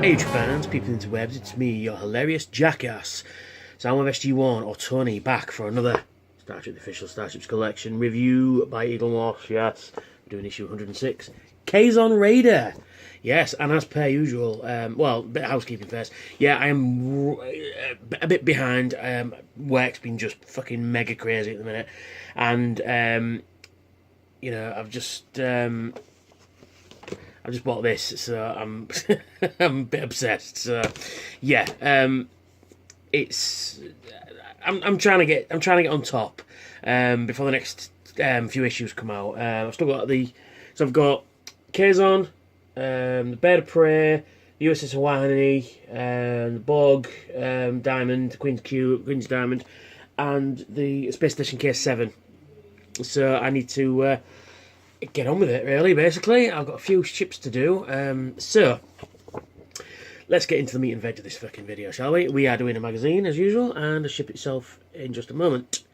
Hey fans, people interwebs, it's me, your hilarious jackass, Sam of SG1, or Tony, back for another Starship, the official Starships collection review by Eagle Moss. Yes, we're doing issue 106, Kazon Raider. Yes, and as per usual, well, a bit of housekeeping first. Yeah, I am a bit behind. Work's been just fucking mega crazy at the minute, and you know, I've just bought this, so I'm I'm a bit obsessed. So yeah, it's I'm trying to get on top before the next few issues come out. I've still got I've got Kazon, the Bird of Prey, the USS Hawaii, the Borg, Diamond, Queen's Diamond, and the Space Station K7. So I need to get on with it, really, basically. I've got a few ships to do. So let's get into the meat and veg of this fucking video, shall we? We are doing a magazine, as usual, and a ship itself in just a moment.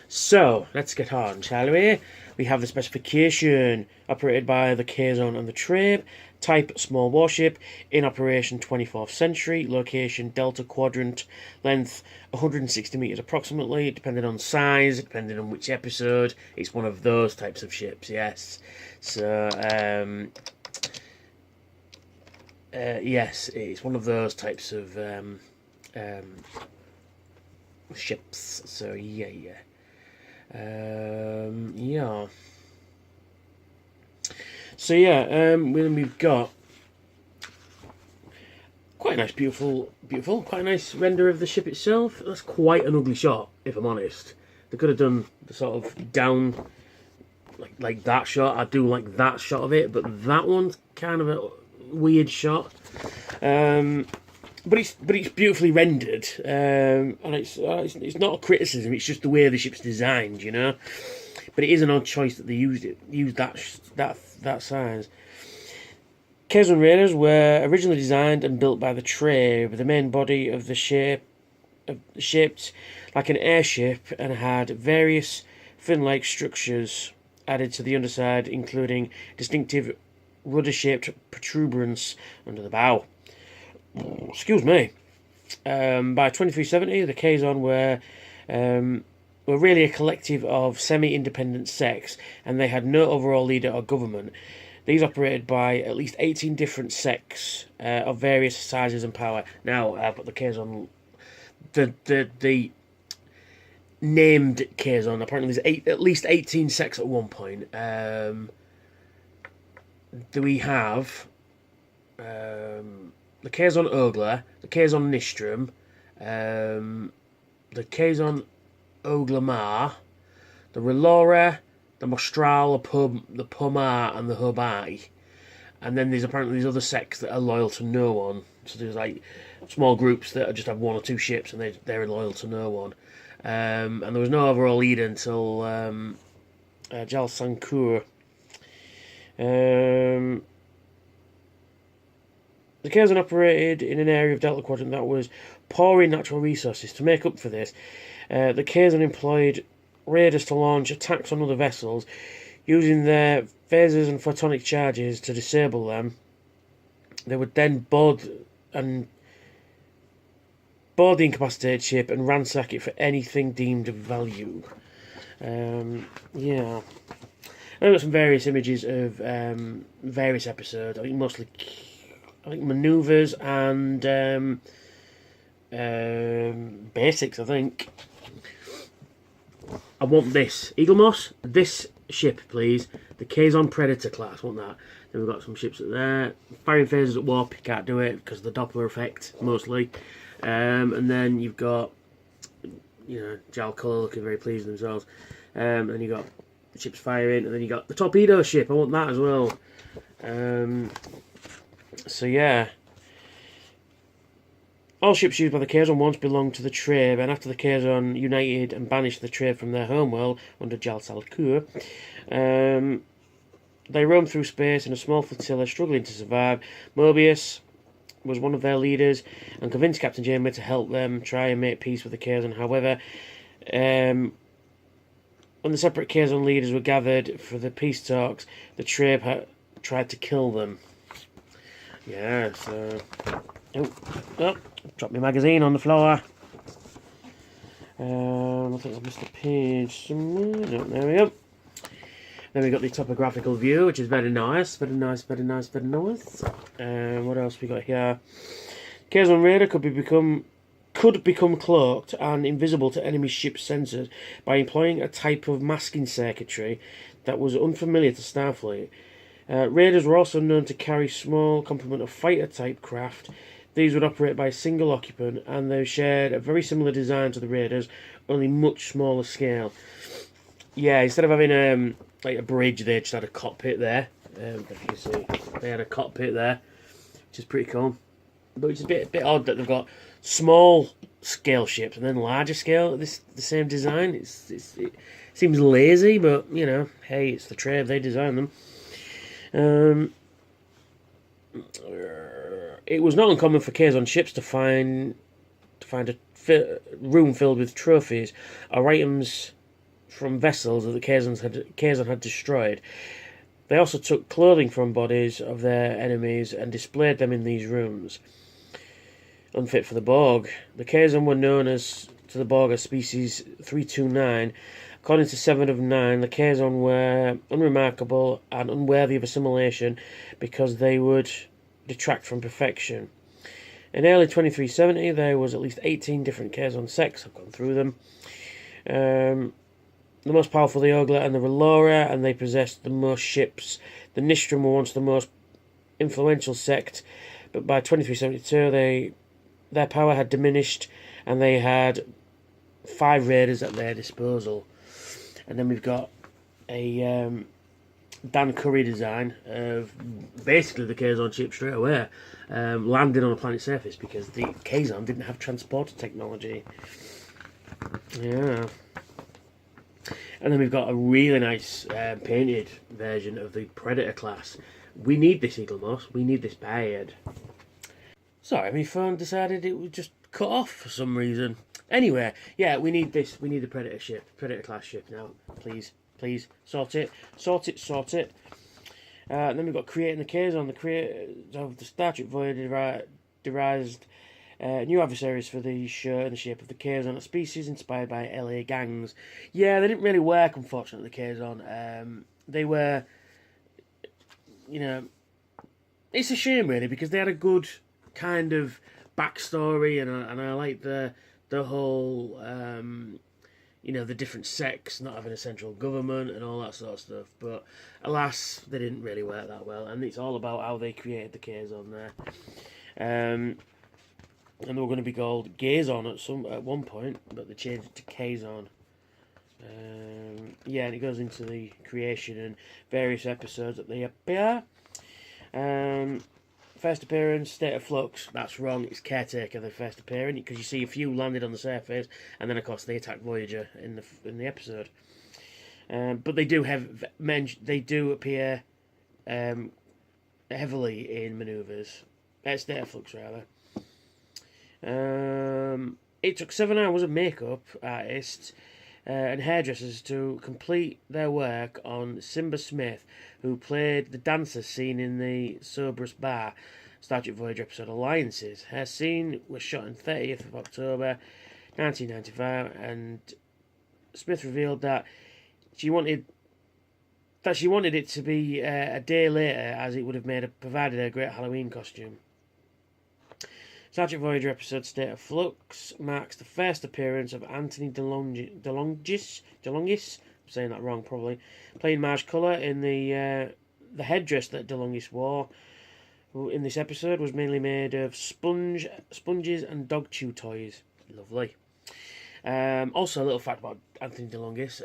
So, let's get on, shall we? We have the specification, operated by the Kazon and the Trabe. Type, small warship. In operation, 24th century. Location, Delta Quadrant. Length, 160 metres approximately, depending on size, depending on which episode. It's one of those types of ships, yes. So, yes, it's one of those types of ships. So, yeah. Yeah. So yeah, we've got quite a nice, beautiful, quite a nice render of the ship itself. That's quite an ugly shot, if I'm honest. They could have done the sort of down, like that shot. I do like that shot of it, but that one's kind of a weird shot. But it's beautifully rendered, and it's not a criticism. It's just the way the ship's designed, you know. But it is an odd choice that they used that size. Kazon Raiders were originally designed and built by the Trabe, with the main body of the shaped like an airship, and had various fin-like structures added to the underside, including distinctive rudder-shaped protuberance under the bow. Excuse me. By 2370, the Kazon were really a collective of semi-independent sects, and they had no overall leader or government. These operated by at least 18 different sects of various sizes and power. Now, but the Kazon, the named Kazon, apparently there's at least 18 sects at one point. Do we have the Kazon Ogla, the Kazon Nistrum, the Kazon Oglamar, the Relora, the Mostral, the Pomar, and the Hobai. And then there's apparently these other sects that are loyal to no one. So there's like small groups that just have one or two ships, and they're loyal to no one. And there was no overall leader until Jal Sankur. The Kazon operated in an area of Delta Quadrant that was poor in natural resources. To make up for this, the Kazon employed raiders to launch attacks on other vessels, using their phasers and photonic charges to disable them. They would then board the incapacitated ship and ransack it for anything deemed of value. Yeah. I've got some various images of various episodes. I think mostly manoeuvres and basics, I think. I want this. Eagle Moss, this ship, please. The Kazon Predator class, want that. Then we've got some ships at there. Firing phasers at warp, you can't do it because of the Doppler effect, mostly. And then you've got, you know, Jal Colour looking very pleased with themselves. And then you've got ships firing, and then you got the torpedo ship. I want that as well. So yeah, all ships used by the Kazon once belonged to the Trabe, and after the Kazon united and banished the Trabe from their homeworld under Jal Salkur, they roamed through space in a small flotilla, struggling to survive. Mobius was one of their leaders and convinced Captain Janeway to help them try and make peace with the Kazon. However, when the separate Kazon leaders were gathered for the peace talks, the Trabe had tried to kill them. Yeah, so... Oh, dropped my magazine on the floor. I think I've missed a page somewhere. No, there we go. Then we got the topographical view, which is very nice. Very nice, very nice, very nice. What else we got here? Kazon Raider could become cloaked and invisible to enemy ship sensors by employing a type of masking circuitry that was unfamiliar to Starfleet. Raiders were also known to carry small complement of fighter-type craft. These would operate by a single occupant, and they shared a very similar design to the Raiders, only much smaller scale. Yeah, instead of having like a bridge, they just had a cockpit there. If you can see, they had a cockpit there, which is pretty cool. But it's a bit odd that they've got small scale ships and then larger scale. The same design. It seems lazy, but you know, hey, it's the trade. They design them. It was not uncommon for Kazon ships to find a room filled with trophies or items from vessels that the Kazon had destroyed. They also took clothing from bodies of their enemies and displayed them in these rooms. Unfit for the Borg. The Kazon were known to the Borg as Species 329. According to 7 of 9, the Kazon were unremarkable and unworthy of assimilation because they would detract from perfection. In early 2370, there was at least 18 different Kazon sects. I've gone through them. The most powerful, the Ogla and the Relora, and they possessed the most ships. The Nistrum were once the most influential sect, but by 2372 their power had diminished, and they had 5 raiders at their disposal. And then we've got a Dan Curry design of basically the Kazon ship straight away, landing on a planet's surface because the Kazon didn't have transporter technology. Yeah. And then we've got a really nice painted version of the Predator class. We need this Eagle Moss. We need this Bayard. Sorry, my phone decided it would just cut off for some reason. Anyway, yeah, we need this. We need the Predator ship, Predator class ship now. Please, sort it. And then we've got creating the Kazon. The creators of the Starship Voyager devised new adversaries for the show in the shape of the Kazon, a species inspired by LA gangs. Yeah, they didn't really work, unfortunately, the Kazon. They were, you know, it's a shame, really, because they had a good kind of backstory, and I like the whole, you know, the different sects not having a central government and all that sort of stuff. But alas, they didn't really work that well, and it's all about how they created the Kazon there. And they were going to be called Gazon at one point, but they changed it to Kazon. Yeah, and it goes into the creation and various episodes that they appear. First appearance, State of Flux. That's wrong. It's Caretaker. The first appearance, because you see a few landed on the surface, and then of course they attack Voyager in the episode. But they do appear heavily in manoeuvres. State of Flux rather. It took 7 hours of makeup artists and hairdressers to complete their work on Simba Smith, who played the dancer seen in the Cerberus Bar Starship Voyager episode Alliances. Her scene was shot on 30th of October 1995, and Smith revealed that she wanted it to be a day later, as it would have provided a great Halloween costume. Starship Voyager episode State of Flux marks the first appearance of Anthony DeLongis. I'm saying that wrong, probably. Playing Marge Culler in the headdress that DeLongis wore in this episode was mainly made of sponges and dog chew toys. Lovely. Also, a little fact about Anthony DeLongis.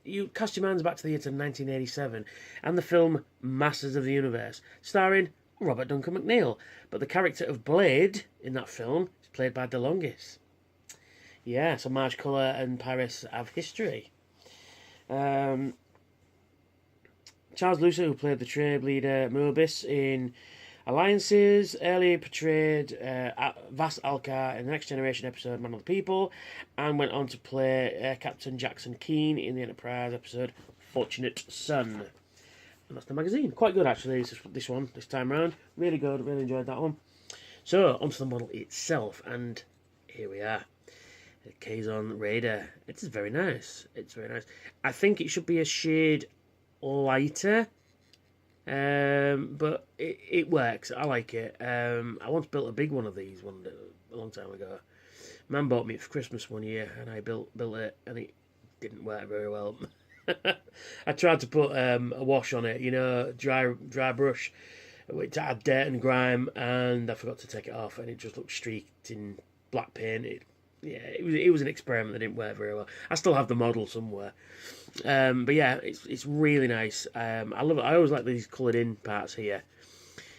You cast your minds back to the year 1987 and the film Masters of the Universe, starring Robert Duncan McNeil, but the character of Blade in that film is played by DeLongis. Yeah, so Marge Culler and Paris have history. Charles Lucer, who played the trade leader Mobis in Alliances, earlier portrayed Vas Alcar in the Next Generation episode Man of the People, and went on to play Captain Jackson Keane in the Enterprise episode Fortunate Son. And that's the magazine. Quite good, actually, this one, this time round. Really good, really enjoyed that one. So, onto the model itself, and here we are. The Kazon Raider. It's very nice. It's very nice. I think it should be a shade lighter, but it works. I like it. I once built a big one of these a long time ago. Man bought me it for Christmas one year, and I built it, and it didn't work very well. I tried to put a wash on it, you know, dry brush, which had dirt and grime, and I forgot to take it off, and it just looked streaked in black paint. It was an experiment that didn't work very well. I still have the model somewhere, but yeah, it's really nice. I love it. I always like these coloured in parts here,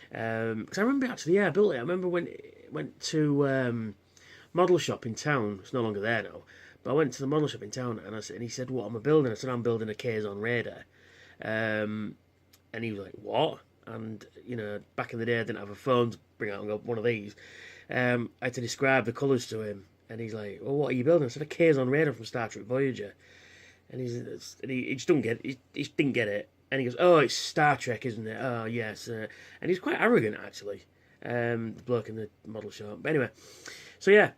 because I remember actually, I built it. I remember when went to model shop in town. It's no longer there now, but I went to the model shop in town, and he said, "What am I building?" I said, "I'm building a Kazon Raider," and he was like, "What?" And you know, back in the day, I didn't have a phone to bring out and go one of these. I had to describe the colours to him. And he's like, "Well, what are you building?" I said, "A Kazon Raider from Star Trek Voyager." And he just didn't get it. He didn't get it. And he goes, "Oh, it's Star Trek, isn't it?" "Oh, yes." And he's quite arrogant, actually, the bloke in the model shop. But anyway, so yeah,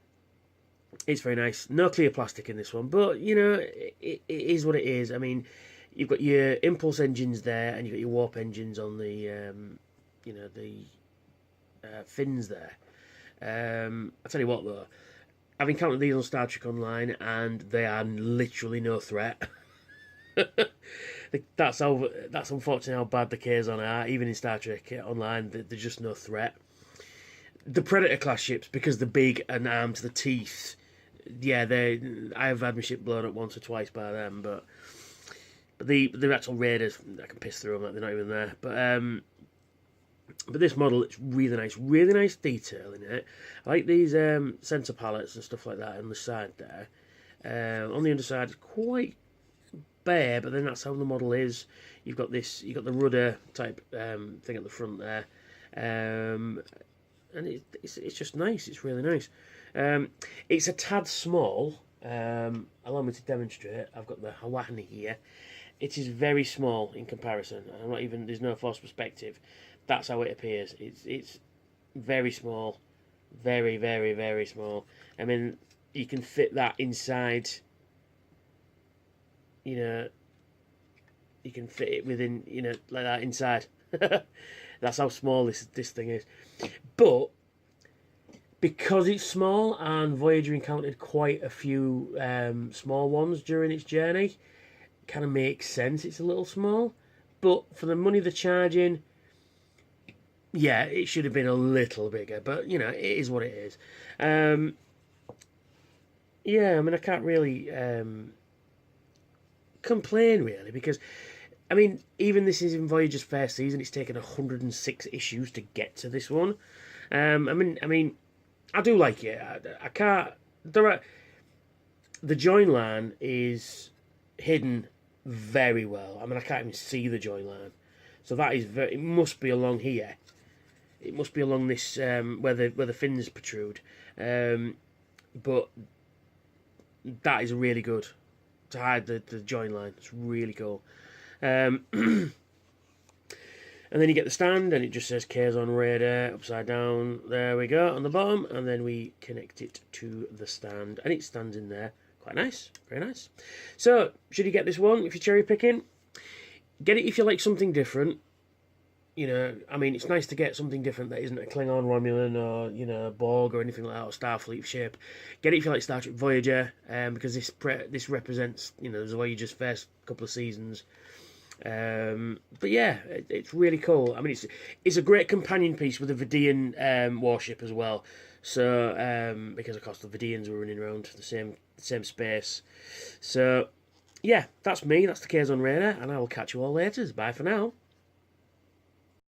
it's very nice. No clear plastic in this one, but you know, it is what it is. I mean, you've got your impulse engines there, and you've got your warp engines on the, the fins there. I tell you what, though. I've encountered these on Star Trek Online, and they are literally no threat. That's unfortunately how bad the Kazon are. Even in Star Trek Online, they're just no threat. The Predator class ships, because they're big and armed to the teeth, yeah, I have had my ship blown up once or twice by them, but the actual Raiders, I can piss through them like they're not even there. But this model, it's really nice detail in it. I like these sensor palettes and stuff like that on the side there. On the underside, it's quite bare, but then that's how the model is. You've got the rudder type thing at the front there, and it's just nice. It's really nice. It's a tad small. Allow me to demonstrate. I've got the Hawaii here. It is very small in comparison. There's no forced perspective. That's how it appears. It's very small, very, very, very small. I mean, you can fit that inside. You know, you can fit it within, like that inside. That's how small this thing is. But because it's small, and Voyager encountered quite a few small ones during its journey, it kind of makes sense. It's a little small, but for the money they're charging, yeah, it should have been a little bigger, but, it is what it is. Yeah, I mean, I can't really complain, really, because, I mean, even this is in Voyager's first season, it's taken 106 issues to get to this one. I mean, I do like it. I can't... The join line is hidden very well. I mean, I can't even see the join line. So that is it must be along here. It must be along this where the fins protrude, but that is really good to hide the join line. It's really cool. And then you get the stand, and it just says Kazon Raider upside down. There we go on the bottom, and then we connect it to the stand, and it stands in there. Quite nice, very nice. So, should you get this one if you're cherry picking? Get it if you like something different. I mean, it's nice to get something different that isn't a Klingon, Romulan, or, Borg or anything like that, or Starfleet ship. Get it if you like Star Trek Voyager, because this represents, the Voyager's first couple of seasons. But yeah, it's really cool. I mean, it's a great companion piece with a Vidian warship as well. So, because of course the Vidians were running around the same space. So, yeah, that's me. That's the Kazon Raider, and I will catch you all later. Bye for now.